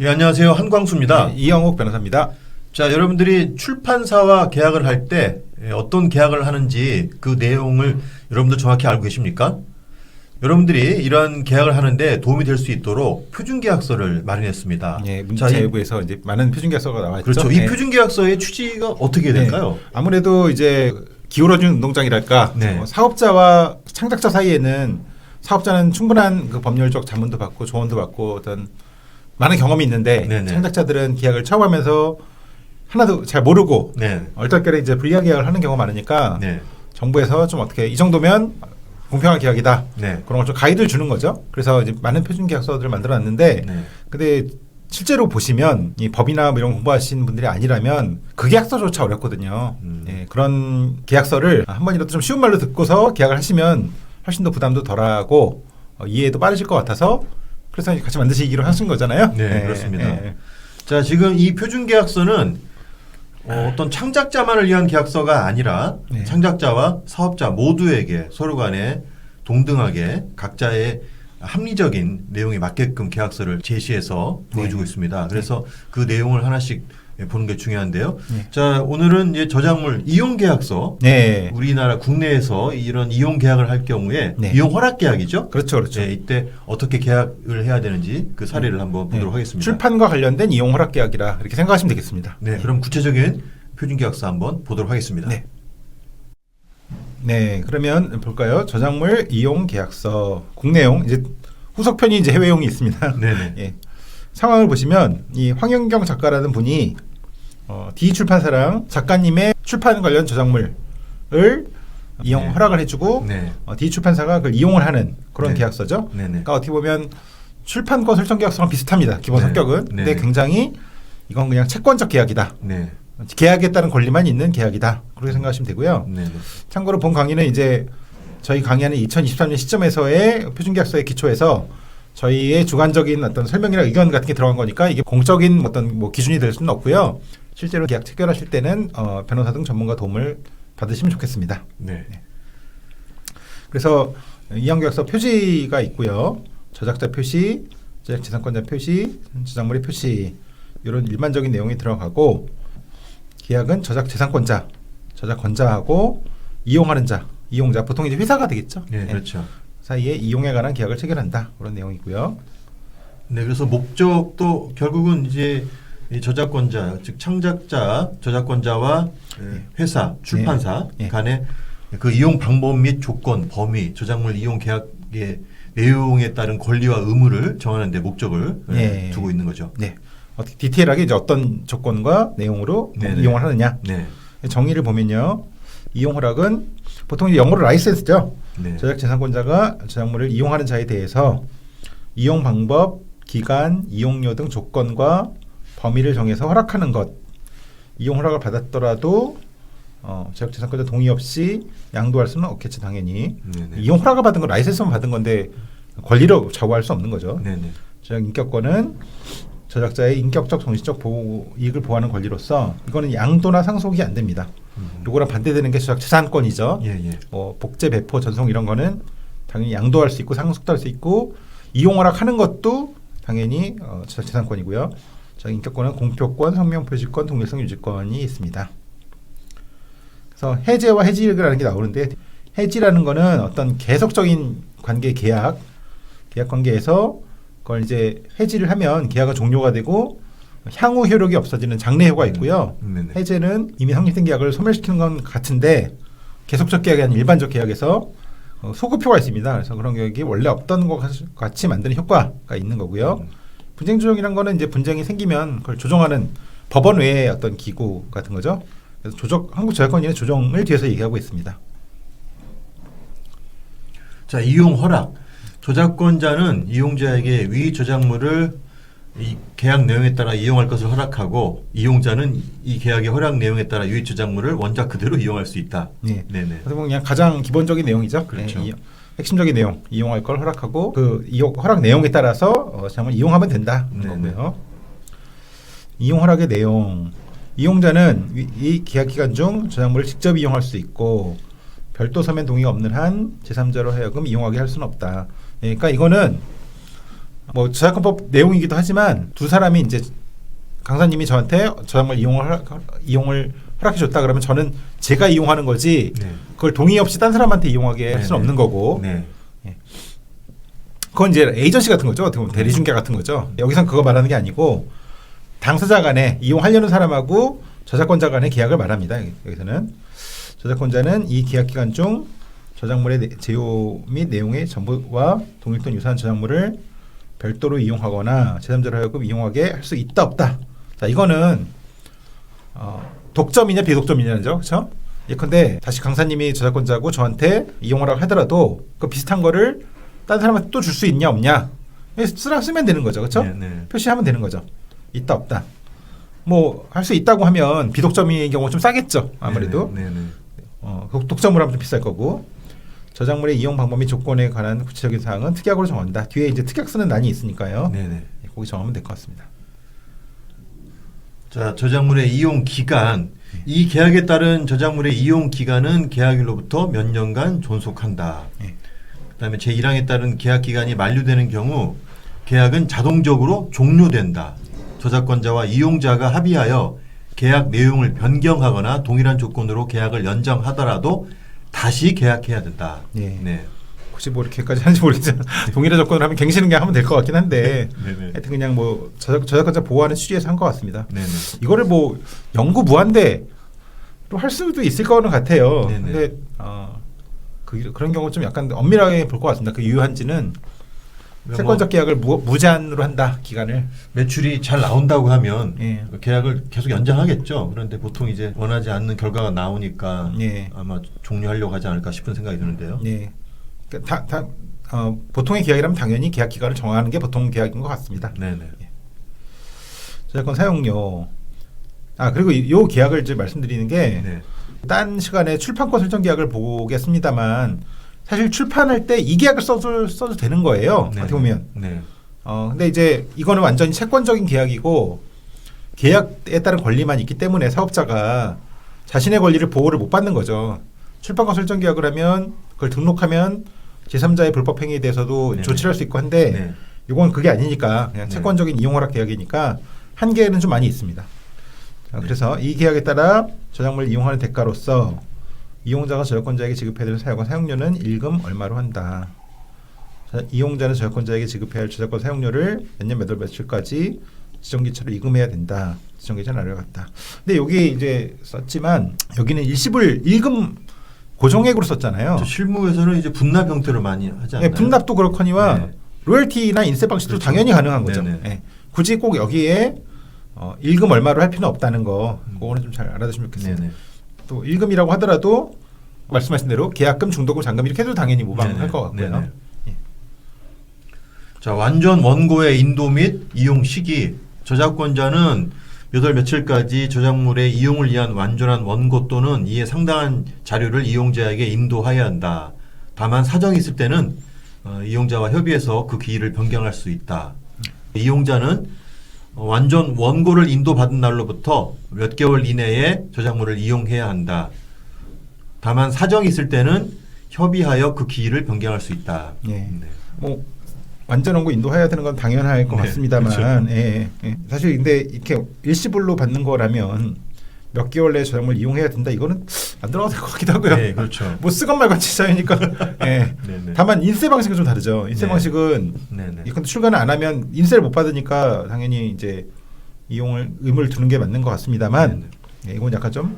예, 안녕하세요. 한광수입니다. 네, 이영욱 변호사입니다. 자, 여러분들이 출판사와 계약을 할 때 어떤 계약을 하는지 그 내용을 여러분들 정확히 알고 계십니까? 여러분들이 이러한 계약을 하는데 도움이 될 수 있도록 표준계약서를 마련했습니다. 예, 문자재부에서 이제 많은 표준계약서가 나왔죠. 그렇죠. 네. 이 표준계약서의 취지가 어떻게 될까요? 아무래도 이제 기울어진 운동장이랄까 네. 사업자와 창작자 사이에는 사업자는 충분한 그 법률적 자문도 받고 조언도 받고 어떤 많은 경험이 있는데 네네. 창작자들은 계약을 처음 하면서 하나도 잘 모르고 네. 얼떨결에 이제 불리한 계약을 하는 경우가 많으니까 네. 정부에서 좀 어떻게 이 정도면 공평한 계약이다. 네. 그런 걸 좀 가이드를 주는 거죠. 그래서 이제 많은 표준 계약서들을 만들어놨는데, 네. 근데 실제로 보시면 이 법이나 뭐 이런 공부하신 분들이 아니라면 그 계약서조차 어렵거든요. 예, 그런 계약서를 한 번이라도 좀 쉬운 말로 듣고서 계약을 하시면 훨씬 더 부담도 덜하고 이해도 빠르실 것 같아서 그래서 같이 만드시기로 하신 거잖아요. 네, 그렇습니다. 자, 지금 이 표준계약서는 어떤 창작자만을 위한 계약서가 아니라 네. 창작자와 사업자 모두에게 서로 간에 동등하게 각자의 합리적인 내용에 맞게끔 계약서를 제시해서 보여주고 있습니다. 그래서 그 내용을 하나씩 보는 게 중요한데요. 네. 자, 오늘은 이제 저작물 이용 계약서. 네. 우리나라 국내에서 이런 이용 계약을 할 경우에 네. 이용 허락 계약이죠. 그렇죠, 그렇죠. 네, 이때 어떻게 계약을 해야 되는지 그 사례를 한번 보도록 하겠습니다. 출판과 관련된 이용 허락 계약이라 이렇게 생각하시면 되겠습니다. 네, 그럼 구체적인 표준계약서 한번 보도록 하겠습니다. 네. 네, 그러면 볼까요? 저작물 이용 계약서 국내용 이제 후속편이 이제 해외용이 있습니다. 네네. 예. 상황을 보시면 이 황현경 작가라는 분이 D 출판사랑 작가님의 출판 관련 저작물을 이용 네. 허락을 해주고 네. D 출판사가 그걸 이용을 하는 그런 네. 계약서죠. 네네. 그러니까 어떻게 보면 출판권 설정 계약서랑 비슷합니다. 기본 네. 성격은. 네. 근데 굉장히 이건 그냥 채권적 계약이다. 네. 계약에 따른 권리만 있는 계약이다. 그렇게 생각하시면 되고요. 네네. 참고로 본 강의는 이제 저희 강의하는 2023년 시점에서의 표준계약서의 기초에서 저희의 주관적인 어떤 설명이나 의견 같은 게 들어간 거니까 이게 공적인 어떤 뭐 기준이 될 수는 없고요. 실제로 계약 체결하실 때는 변호사 등 전문가 도움을 받으시면 좋겠습니다. 네. 그래서 이양계약서 표지가 있고요. 저작자 표시, 저작재산권자 표시, 저작물의 표시 이런 일반적인 내용이 들어가고 계약은 저작재산권자, 저작권자하고 이용하는 자, 이용자 보통 이제 회사가 되겠죠. 네, 그렇죠. 사이에 이용에 관한 계약을 체결한다 그런 내용이고요. 네, 그래서 목적도 결국은 이제 이 저작권자, 즉 창작자, 저작권자와 회사, 출판사 네. 간의 그 이용 방법 및 조건, 범위, 저작물 이용 계약의 내용에 따른 권리와 의무를 정하는 데 목적을 네. 두고 있는 거죠. 네, 어떻게 디테일하게 이제 어떤 조건과 내용으로 네네. 이용을 하느냐. 네. 정의를 보면요, 이용 허락은 보통 이제 영어로 라이센스죠. 네. 저작재산권자가 저작물을 이용하는 자에 대해서 이용 방법, 기간, 이용료 등 조건과 범위를 정해서 허락하는 것. 이용 허락을 받았더라도 저작재산권자 동의 없이 양도할 수는 없겠죠, 당연히. 네네. 이용 허락을 받은 건 라이센스만 받은 건데 권리로 좌우할 수 없는 거죠. 네네. 저작 인격권은 저작자의 인격적, 정신적 이익을 보호하는 권리로서 이거는 양도나 상속이 안 됩니다. 요거랑 반대되는 게 저작재산권이죠. 예, 예. 복제, 배포, 전송 이런 거는 당연히 양도할 수 있고 상속도 할 수 있고 이용 허락하는 것도 당연히 저작재산권이고요. 저작인격권은 공표권, 성명표시권, 독립성 유지권이 있습니다. 그래서 해제와 해지라는 게 나오는데 해지라는 거는 어떤 계속적인 관계 계약 관계에서 그걸 이제 해지를 하면 계약은 종료가 되고 향후 효력이 없어지는 장래 효과가 있고요. 네네. 해제는 이미 성립된 계약을 소멸시키는 건 같은데 계속적 계약이 아닌 일반적 계약에서 소급효가 있습니다. 그래서 그런 계약이 원래 없던 것 같이 만드는 효과가 있는 거고요. 분쟁 조정이란 거는 이제 분쟁이 생기면 그걸 조정하는 법원 외의 어떤 기구 같은 거죠. 그래서 한국 저작권위원회 조정을 뒤에서 얘기하고 있습니다. 자, 이용 허락. 저작권자는 이용자에게 위 저작물을 이 계약 내용에 따라 이용할 것을 허락하고 이용자는 이 계약의 허락 내용에 따라 이 저작물을 원작 그대로 이용할 수 있다. 네. 네네. 그래서 그냥 가장 기본적인 내용이죠. 그렇죠. 네, 핵심적인 내용, 이용할 걸 허락하고 그 허락 내용에 따라서 정말 이용하면 된다. 거고요. 이용 허락의 내용. 이용자는 이 계약 기간 중 저작물을 직접 이용할 수 있고 별도 서면 동의가 없는 한 제3자로 하여금 이용하게 할 수는 없다. 그러니까 이거는 뭐 저작권법 내용이기도 하지만 두 사람이 이제 강사님이 저한테 저작물 이용을 허락해줬다 그러면 저는 제가 이용하는 거지 네. 그걸 동의 없이 딴 사람한테 이용하게 할 수는 없는 거고 네. 그건 이제 에이전시 같은 거죠. 어떻게 보면 대리중개 같은 거죠. 여기선 그거 말하는 게 아니고 당사자 간에 이용하려는 사람하고 저작권자 간의 계약을 말합니다. 여기서는 저작권자는 이 계약 기간 중 저작물의 제요 및 내용의 전부와 동일 또는 유사한 저작물을 별도로 이용하거나 제3자로 하여금 이용하게 할 수 있다 없다. 자 이거는 독점이냐 비독점이냐죠. 그렇죠? 예컨대 다시 강사님이 저작권자고 저한테 이용하라고 하더라도 그 비슷한 거를 다른 사람한테 또 줄 수 있냐 없냐 쓰면 되는 거죠. 그렇죠? 표시하면 되는 거죠. 있다 없다. 뭐 할 수 있다고 하면 비독점인 경우 좀 싸겠죠. 아무래도 독점으로 하면 좀 비쌀 거고 저작물의 이용 방법 및 조건에 관한 구체적인 사항은 특약으로 정한다. 뒤에 이제 특약 쓰는 난이 있으니까요. 거기 정하면 될 것 같습니다. 자, 저작물의 이용 기간. 이 계약에 따른 저작물의 이용 기간은 계약일로부터 몇 년간 존속한다. 그다음에 제1항에 따른 계약 기간이 만료되는 경우 계약은 자동적으로 종료된다. 저작권자와 이용자가 합의하여 계약 내용을 변경하거나 동일한 조건으로 계약을 연장하더라도 다시 계약해야 된다. 혹시 뭐 이렇게까지 하는지 모르겠지만 동일한 조건을 하면 갱신은 그냥 하면 될 것 같긴 한데 하여튼 그냥 뭐 저작권자 보호하는 취지에서 한 것 같습니다. 이거를 뭐 영구 무한대로 할 수도 있을 거는 같아요. 근데 그런 경우 좀 약간 엄밀하게 볼 것 같습니다. 그 유효한지는 채권적 계약을 무제한으로 한다 기간을 매출이 잘 나온다고 하면 계약을 계속 연장하겠죠. 그런데 보통 이제 원하지 않는 결과가 나오니까 아마 종료하려고 하지 않을까 싶은 생각이 드는데요. 그러니까 보통의 계약이라면 당연히 계약 기간을 정하는 게 보통 계약인 것 같습니다. 저작권 사용료. 그리고 이 계약을 이제 말씀드리는 게 딴 시간에 출판권 설정 계약을 보겠습니다만 사실 출판할 때 이 계약을 써도 되는 거예요. 어떻게 보면. 근데 이제 이거는 완전히 채권적인 계약이고 계약에 따른 권리만 있기 때문에 사업자가 자신의 권리를 보호를 못 받는 거죠. 출판권 설정 계약을 하면 그걸 등록하면 제3자의 불법 행위에 대해서도 조치를 할 수 있고 한데 이건 그게 아니니까 그냥 채권적인 이용 허락 계약이니까 한계는 좀 많이 있습니다. 그래서 이 계약에 따라 저작물을 이용하는 대가로서 이용자가 저작권자에게 지급해야 될 사용권 사용료는 일금 얼마로 한다. 이용자는 저작권자에게 지급해야 할 저작권 사용료를 몇 년 몇 월 며칠까지 지정기차로 이금해야 된다. 지정기차는 알려갔다. 근데 여기 이제 썼지만 여기는 일시불 일금 고정액으로 썼잖아요. 실무에서는 이제 분납 형태로 많이 하지 않나요? 분납도 그렇거니와 로열티나 인세 방식도 당연히 가능한 거죠. 굳이 꼭 여기에 일금 얼마로 할 필요는 없다는 거 그거는 좀 잘 알아두시면 좋겠습니다. 또 일금이라고 하더라도 말씀하신 대로 계약금, 중도금, 잔금 이렇게 해도 당연히 무방할 것 같고요. 자, 완전 원고의 인도 및 이용 시기. 저작권자는 몇 월 며칠까지 저작물의 이용을 위한 완전한 원고 또는 이에 상당한 자료를 이용자에게 인도하여야 한다. 다만 사정이 있을 때는 이용자와 협의해서 그 기일을 변경할 수 있다. 이용자는 완전 원고를 인도받은 날로부터 몇 개월 이내에 저작물을 이용해야 한다. 다만 사정이 있을 때는 협의하여 그 기일을 변경할 수 있다. 뭐 완전 원고 인도해야 되는 건 당연할 것 같습니다만 사실 근데 이렇게 일시불로 받는 거라면 몇 개월 내에 저작물 이용해야 된다 이거는 안 들어가도 될 것 같기도 하고요. 그렇죠. 뭐 쓰건 말건 치자니까. 다만 인세 방식은 좀 다르죠. 인세 방식은 근데 출간을 안 하면 인세를 못 받으니까 당연히 이제 이용을 의무를 두는 게 맞는 것 같습니다만 이건 약간 좀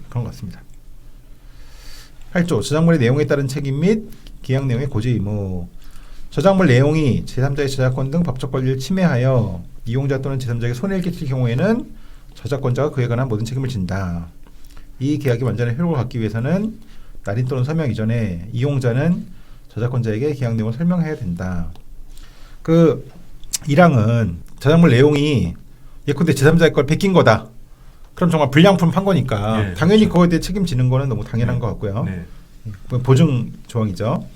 그런 것 같습니다. 8조 저작물의 내용에 따른 책임 및 계약 내용의 고지 의무. 저작물 내용이 제3자의 저작권 등 법적 권리를 침해하여 이용자 또는 제3자에게 손해를 끼칠 경우에는 저작권자가 그에 관한 모든 책임을 진다. 이 계약이 완전히 효력을 갖기 위해서는 날인 또는 서명 이전에 이용자는 저작권자에게 계약 내용을 설명해야 된다. 그 1항은 저작물 내용이 예컨대 제3자의 걸 베낀 거다. 그럼 정말 불량품 판 거니까 당연히 그거에 대해 책임지는 거는 너무 당연한 것 같고요. 보증 조항이죠.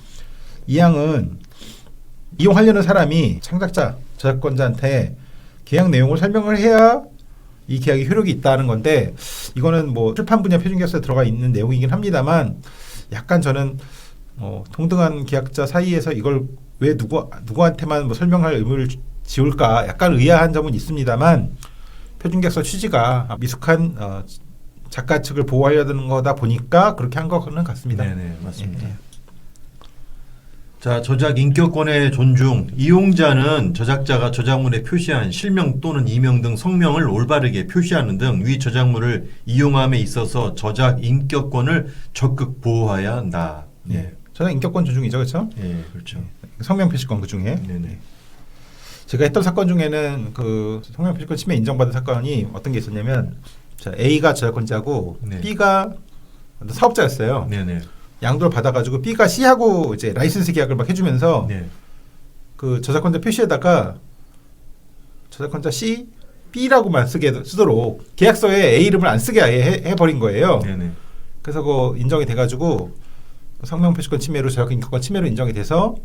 2항은 이용하려는 사람이 창작자, 저작권자한테 계약 내용을 설명을 해야 이 계약이 효력이 있다는 건데 이거는 뭐 출판 분야 표준계약서에 들어가 있는 내용이긴 합니다만 약간 저는 동등한 계약자 사이에서 이걸 왜 누구한테만 뭐 설명할 의무를 지울까 약간 의아한 점은 있습니다만 표준계약서 취지가 미숙한 작가 측을 보호하려는 거다 보니까 그렇게 한 거는 같습니다. 네네 맞습니다. 예. 자, 저작 인격권의 존중. 이용자는 저작자가 저작물에 표시한 실명 또는 이명 등 성명을 올바르게 표시하는 등 위 저작물을 이용함에 있어서 저작 인격권을 적극 보호해야 한다. 예. 저작 인격권 존중이죠, 그렇죠? 예, 그렇죠. 성명 표시권 그 중에. 네네. 제가 했던 사건 중에는 그 성명 표시권 침해 인정받은 사건이 어떤 게 있었냐면, 자, A가 저작권자고 네. B가 사업자였어요. 네네. 양도를 받아가지고 B가 C하고 이제 라이센스 계약을 막 해주면서 네. 그 저작권자 표시에다가 저작권자 C, B라고만 쓰도록 계약서에 A 이름을 안 쓰게 아예 해버린 거예요. 네네. 그래서 그 인정이 돼가지고 성명 표시권 침해로 저작권 인격권 침해로 인정이 돼서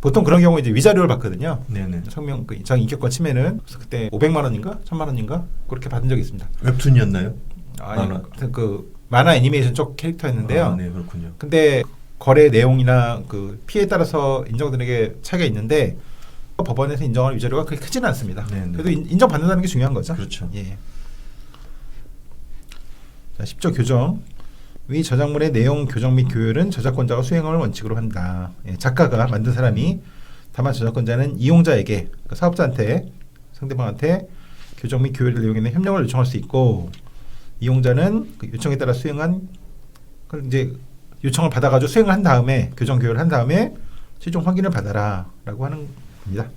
보통 그런 경우 이제 위자료를 받거든요. 네네. 성명 그 저작 인격권 침해는 그래서 그때 500만 원인가 1000만 원인가 그렇게 받은 적이 있습니다. 웹툰이었나요? 아니 만화. 그 만화 애니메이션 쪽 캐릭터였는데요. 아, 네, 그렇군요. 근데 거래 내용이나 그 피해에 따라서 인정되는 게 차이가 있는데 법원에서 인정하는 위자료가 그렇게 크지는 않습니다. 네네. 그래도 인정받는다는 게 중요한 거죠. 그렇죠. 예. 자, 10조 교정. 위 저작물의 내용 교정 및 교율은 저작권자가 수행을 원칙으로 한다. 예, 작가가 만든 사람이 다만 저작권자는 이용자에게 그러니까 사업자한테 상대방한테 교정 및 교율 내용에 대한 협력을 요청할 수 있고 이용자는 그 요청에 따라 수행한 그걸 이제 요청을 받아가지고 수행을 한 다음에 교정 교육을 한 다음에 최종 확인을 받아라라고 하는 겁니다.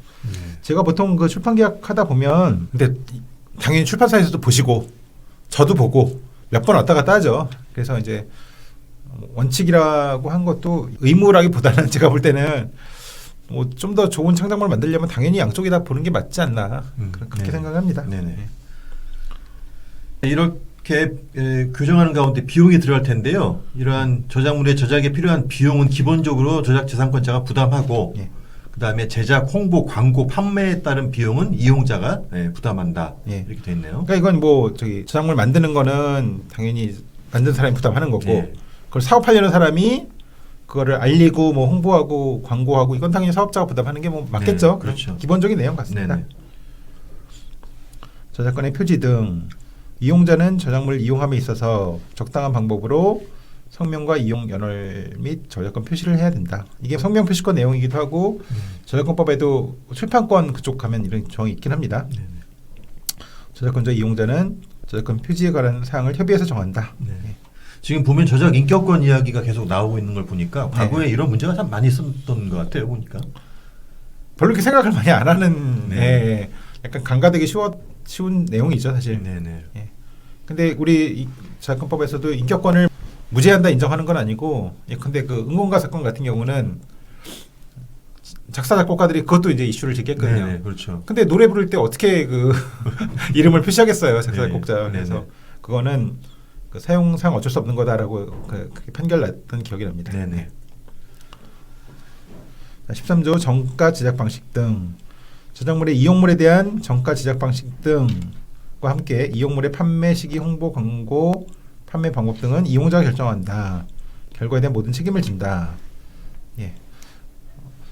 제가 보통 그 출판 계약 하다 보면 근데 당연히 출판사에서도 보시고 저도 보고 몇 번 왔다 갔다 하죠. 그래서 이제 원칙이라고 한 것도 의무라기보다는 제가 볼 때는 뭐 좀 더 좋은 창작물을 만들려면 당연히 양쪽이 다 보는 게 맞지 않나 그렇게 네. 생각합니다. 네네. 이렇게 규정하는 가운데 비용이 들어갈 텐데요. 이러한 저작물의 저작에 필요한 비용은 기본적으로 저작재산권자가 부담하고 예. 그다음에 제작, 홍보, 광고, 판매에 따른 비용은 이용자가 부담한다. 예. 이렇게 돼 있네요. 그러니까 이건 뭐 저기 저작물 만드는 거는 당연히 만든 사람이 부담하는 거고 예. 그걸 사업하려는 사람이 그거를 알리고 뭐 홍보하고 광고하고 이건 당연히 사업자가 부담하는 게 뭐 맞겠죠. 네, 그렇죠. 기본적인 내용 같습니다. 네네. 저작권의 표지 등 이용자는 저작물을 이용함에 있어서 적당한 방법으로 성명과 이용 연월 및 저작권 표시를 해야 된다. 이게 성명 표시권 내용이기도 하고 저작권법에도 출판권 그쪽 가면 이런 조항이 있긴 합니다. 네네. 저작권자 이용자는 저작권 표지에 관한 사항을 협의해서 정한다. 네. 지금 보면 저작 인격권 이야기가 계속 나오고 있는 걸 보니까 과거에 이런 문제가 참 많이 있었던 것 같아요. 보니까. 별로 이렇게 생각을 많이 안 하는 네. 예, 약간 간과되기 쉬운 내용이죠 사실. 네네. 예. 근데 우리 저작권법에서도 인격권을 무죄한다 인정하는 건 아니고 근데 그 응원가 사건 같은 경우는 작사 작곡가들이 그것도 이제 이슈를 제기했거든요. 네네, 그렇죠. 근데 노래 부를 때 어떻게 그 이름을 표시하겠어요 작사 네. 작곡자. 그래서 네네. 그거는 그 사용상 어쩔 수 없는 거다라고 그렇게 판결 났던 기억이 납니다. 네네. 13조 정가 제작 방식 등 저작물의 이용물에 대한 정가 제작 방식 등과 함께 이용물의 판매 시기, 홍보, 광고, 판매 방법 등은 이용자가 결정한다. 결과에 대한 모든 책임을 진다. 예.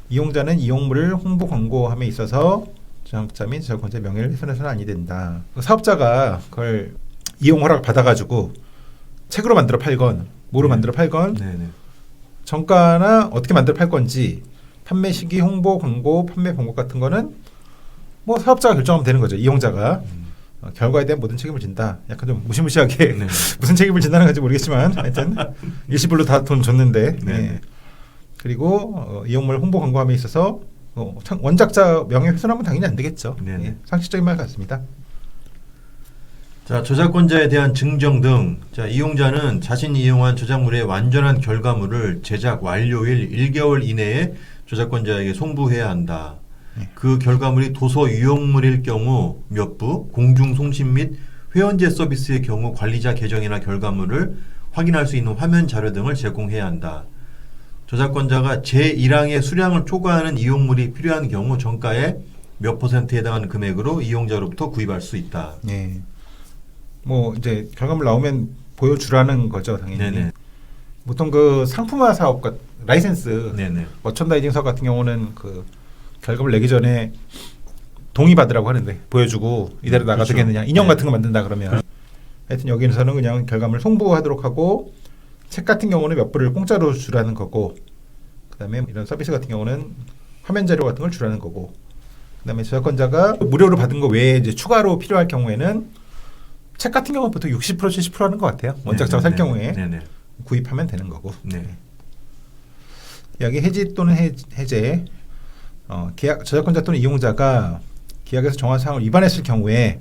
이용자는 이용물을 홍보, 광고함에 있어서 저작자 및 저작권자의 명예를 훼손해서는 아니 된다. 사업자가 그걸 이용 허락 받아가지고 책으로 만들어 팔건 뭐로 네. 만들어 팔건 네네. 정가나 어떻게 만들어 팔 건지 판매 시기, 홍보, 광고, 판매 방법 같은 거는 뭐 사업자가 결정하면 되는 거죠. 이용자가 결과에 대한 모든 책임을 진다. 약간 좀 무시무시하게 네. 무슨 책임을 진다는 건지 모르겠지만 하여튼 일시불로 다 돈 줬는데 네. 예. 그리고 이용물 홍보 광고함에 있어서 원작자 명예훼손하면 당연히 안 되겠죠. 네네. 예. 상식적인 말 같습니다. 자, 저작권자에 대한 증정 등 자, 이용자는 자신이 이용한 저작물의 완전한 결과물을 제작 완료일 1개월 이내에 저작권자에게 송부해야 한다. 네. 그 결과물이 도서 유형물일 경우 몇 부, 공중송신 및 회원제 서비스의 경우 관리자 계정이나 결과물을 확인할 수 있는 화면 자료 등을 제공해야 한다. 저작권자가 제1항의 수량을 초과하는 이용물이 필요한 경우 정가의 몇 %에 해당하는 금액으로 이용자로부터 구입할 수 있다. 예. 뭐 이제 결과물 나오면 보여주라는 거죠, 당연히. 네네. 보통 그 상품화 사업 라이센스 네네. 머천다이징 사업 같은 경우는 그 결과물 내기 전에 동의 받으라고 하는데 보여주고 이대로 나가도 그렇죠. 되겠느냐 인형 네. 같은 거 만든다 그러면 하여튼 여기서는 그냥 결과물 송부하도록 하고 책 같은 경우는 몇 불을 공짜로 주라는 거고 그다음에 이런 서비스 같은 경우는 화면 자료 같은 걸 주라는 거고 그다음에 저작권자가 무료로 받은 거 외에 이제 추가로 필요할 경우에는 책 같은 경우는 보통 60% 70% 하는 것 같아요. 원작자가 살 경우에 네네. 구입하면 되는 거고. 네. 여기 해지 또는 해제 계약 저작권자 또는 이용자가 계약에서 정한 사항을 위반했을 경우에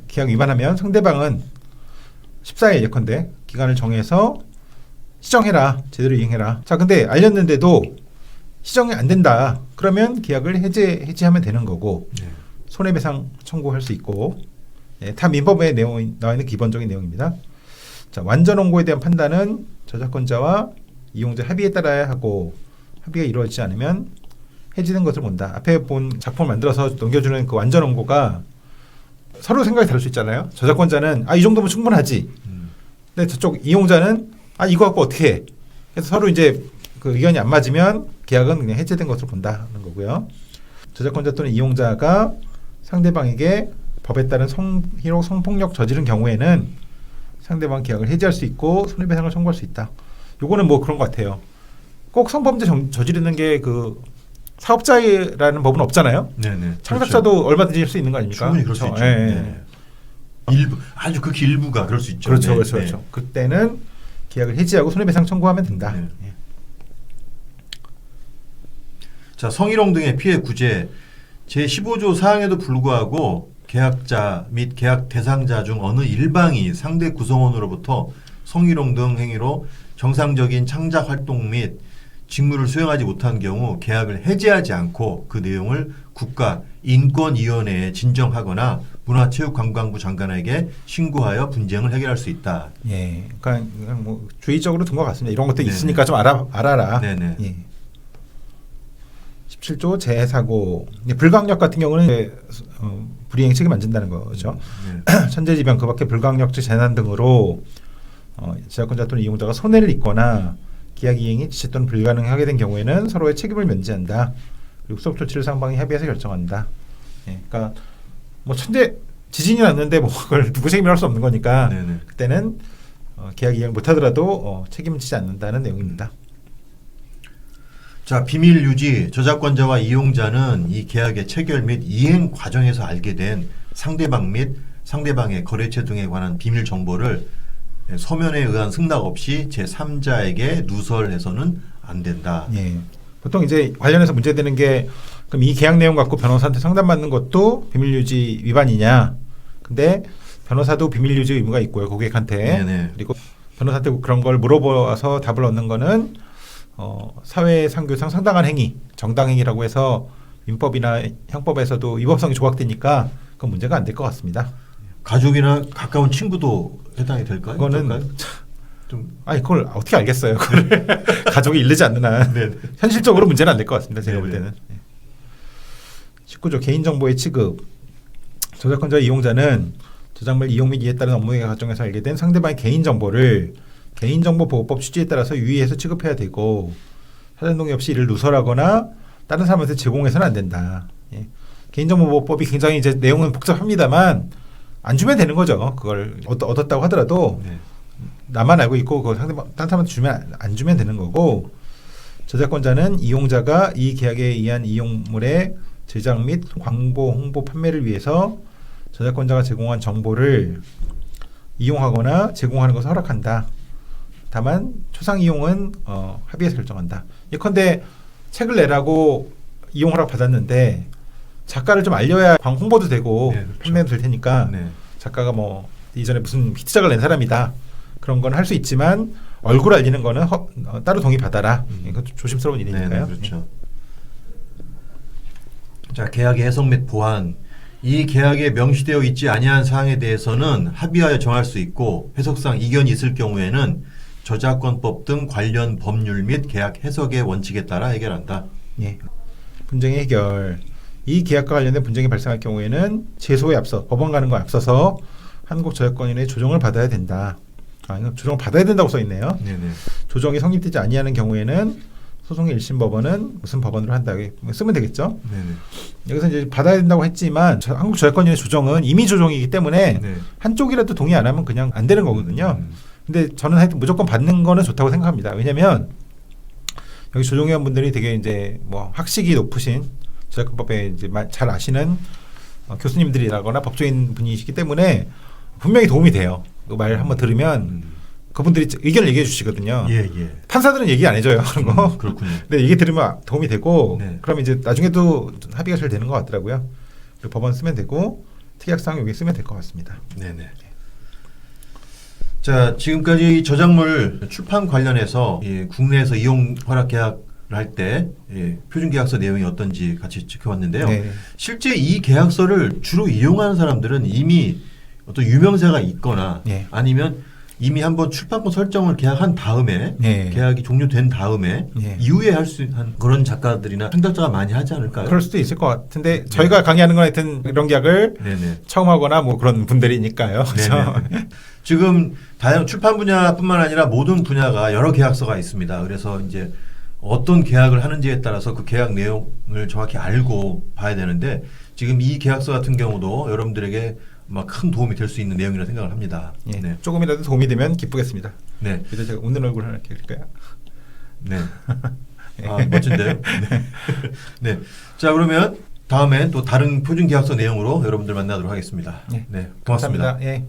계약 위반하면 상대방은 14일 예컨대 기간을 정해서 시정해라 제대로 이행해라. 자 근데 알렸는데도 시정이 안 된다. 그러면 계약을 해지하면 되는 거고 네. 손해배상 청구할 수 있고 타 민법에 나와 있는 기본적인 내용입니다. 자 완전 원고에 대한 판단은 저작권자와 이용자 합의에 따라야 하고 합의가 이루어지지 않으면 해지된 것을 본다. 앞에 본 작품을 만들어서 넘겨주는 그 완전 원고가 서로 생각이 다를 수 있잖아요. 저작권자는 이 정도면 충분하지. 근데 저쪽 이용자는 이거 갖고 어떻게 해? 그래서 서로 이제 그 의견이 안 맞으면 계약은 그냥 해제된 것으로 본다는 거고요. 저작권자 또는 이용자가 상대방에게 법에 따른 성희롱 성폭력 저지른 경우에는 상대방 계약을 해지할 수 있고 손해배상을 청구할 수 있다. 요거는 뭐 그런 것 같아요. 꼭 성범죄 저지르는 게 그 사업자라는 법은 없잖아요. 네네. 창작자도 그렇죠. 얼마든지 할 수 있는 거 아닙니까? 충분히 그럴 수 있죠. 예. 네. 일부 아주 극히 일부가 그럴 수 있죠. 그렇죠, 네. 그렇죠, 네. 그렇죠. 그때는 계약을 해지하고 손해배상 청구하면 된다. 네. 예. 자, 성희롱 등의 피해 구제 제15조 사항에도 불구하고 계약자 및 계약 대상자 중 어느 일방이 상대 구성원으로부터 성희롱 등 행위로 정상적인 창작 활동 및 직무를 수행하지 못한 경우 계약을 해지하지 않고 그 내용을 국가인권위원회에 진정하거나 문화체육관광부 장관에게 신고하여 분쟁을 해결할 수 있다. 예, 그러니까 그냥 뭐 주의적으로 둔 것 같습니다. 이런 것도 네네. 있으니까 좀 알아라. 네네. 예. 17조 재해사고 불강력 같은 경우는 불이행 책임 안 진다는 거죠. 네. 천재지변 그밖에 불강력적 재난 등으로 저작권자 또는 이용자가 손해를 입거나 계약 이행이 지체 또는 불가능하게 된 경우에는 서로의 책임을 면제한다. 그리고 후속 조치를 상방이 협의해서 결정한다. 예, 그러니까 뭐 지진이 났는데 뭐 그걸 누구 책임을 할 수 없는 거니까 네네. 그때는 계약 이행 못하더라도 책임을 지지 않는다는 내용입니다. 자, 비밀 유지 저작권자와 이용자는 이 계약의 체결 및 이행 과정에서 알게 된 상대방 및 상대방의 거래처 등에 관한 비밀 정보를 서면에 의한 승낙 없이 제3자에게 누설해서는 안 된다. 예. 보통 이제 관련해서 문제되는 게 그럼 이 계약 내용 갖고 변호사한테 상담받는 것도 비밀유지 위반이냐? 근데 변호사도 비밀유지 의무가 있고요, 고객한테. 네네. 그리고 변호사한테 그런 걸 물어봐서 답을 얻는 거는 사회상규상 상당한 행위, 정당행위라고 해서 민법이나 형법에서도 위법성이 조각되니까 그건 문제가 안 될 것 같습니다. 가족이나 가까운 친구도 해당이 될까요? 그거는 좀 그걸 어떻게 알겠어요? 그걸 가족이 이르지 않는 한 네. 현실적으로 문제는 안 될 것 같습니다. 제가 볼 네네. 때는. 19조 개인정보의 취급. 저작권자 이용자는 저작물 이용 및 이에 따른 업무의 과정에서 알게 된 상대방의 개인정보를 개인정보보호법 취지에 따라서 유의해서 취급해야 되고 사전 동의 없이 이를 누설하거나 다른 사람한테 제공해서는 안 된다. 예. 개인정보보호법이 굉장히 이제 내용은 복잡합니다만 안 주면 되는 거죠. 그걸 얻었다고 하더라도 네. 나만 알고 있고 그걸 상대방 다른 사람한테 안 주면 되는 거고 저작권자는 이용자가 이 계약에 의한 이용물의 제작 및 광고, 홍보, 판매를 위해서 저작권자가 제공한 정보를 이용하거나 제공하는 것을 허락한다. 다만 초상 이용은 합의해서 결정한다. 예컨대 책을 내라고 이용 허락 받았는데 작가를 좀 알려야 홍보도 되고 네, 그렇죠. 판매도 될 테니까 네. 작가가 뭐 이전에 무슨 히트작을 낸 사람이다. 그런 건 할 수 있지만 얼굴 알리는 거는 따로 동의 받아라. 이것도 조심스러운 일이니까요. 네네, 그렇죠. 자, 계약의 해석 및 보완. 이 계약에 명시되어 있지 아니한 사항에 대해서는 합의하여 정할 수 있고 해석상 이견이 있을 경우에는 저작권법 등 관련 법률 및 계약 해석의 원칙에 따라 해결한다. 예. 분쟁의 해결. 이 계약과 관련된 분쟁이 발생할 경우에는 제소에 앞서 법원 가는 거에 앞서서 한국저작권위원회 조정을 받아야 된다. 이거 조정을 받아야 된다고 써 있네요. 네네. 조정이 성립되지 아니하는 경우에는 소송의 1심 법원은 무슨 법원으로 한다 쓰면 되겠죠. 네네. 여기서 이제 받아야 된다고 했지만 한국저작권위원회 조정은 임의 조정이기 때문에 네. 한쪽이라도 동의 안 하면 그냥 안 되는 거거든요. 근데 저는 하여튼 무조건 받는 거는 좋다고 생각합니다. 왜냐하면 여기 조정위원분들이 되게 이제 뭐 학식이 높으신 저작권법에 이제 잘 아시는 교수님들이라거나 법조인 분이시기 때문에 분명히 도움이 돼요. 그 말 한번 들으면 그분들이 의견을 얘기해 주시거든요. 예, 예. 판사들은 얘기 안 해줘요. 그런 거. 그렇군요. 근데 얘기 들으면 도움이 되고 네. 그럼 이제 나중에도 합의가 잘 되는 것 같더라고요. 그리고 법원 쓰면 되고 특약사항 여기 쓰면 될 것 같습니다. 네네. 자, 지금까지 저작물 출판 관련해서 국내에서 이용 허락 계약을 할 때 표준 계약서 내용이 어떤지 같이 지켜봤는데요. 네. 실제 이 계약서를 주로 이용하는 사람들은 이미 어떤 유명세가 있거나 네. 아니면 이미 한번 출판권 설정을 계약한 다음에 네. 계약이 종료된 다음에 네. 이후에 할 수 있는 그런 작가들이나 창작자가 많이 하지 않을까요? 그럴 수도 있을 것 같은데 저희가 강의하는 건 하여튼 이런 계약을 네네. 처음 하거나 뭐 그런 분들이니까요. 그렇죠? 네네. 지금 다양 출판 분야뿐만 아니라 모든 분야가 여러 계약서가 있습니다. 그래서 이제 어떤 계약을 하는지에 따라서 그 계약 내용을 정확히 알고 봐야 되는데 지금 이 계약서 같은 경우도 여러분들에게 막 큰 도움이 될 수 있는 내용이라 생각을 합니다. 예. 네. 조금이라도 도움이 되면 기쁘겠습니다. 네. 그래서 제가 웃는 얼굴 하나 이렇게 그릴까요? 네. 아, 멋진데요. 네. 네. 자, 그러면 다음엔 또 다른 표준 계약서 내용으로 여러분들 만나도록 하겠습니다. 네. 네. 고맙습니다. 감사합니다. 예.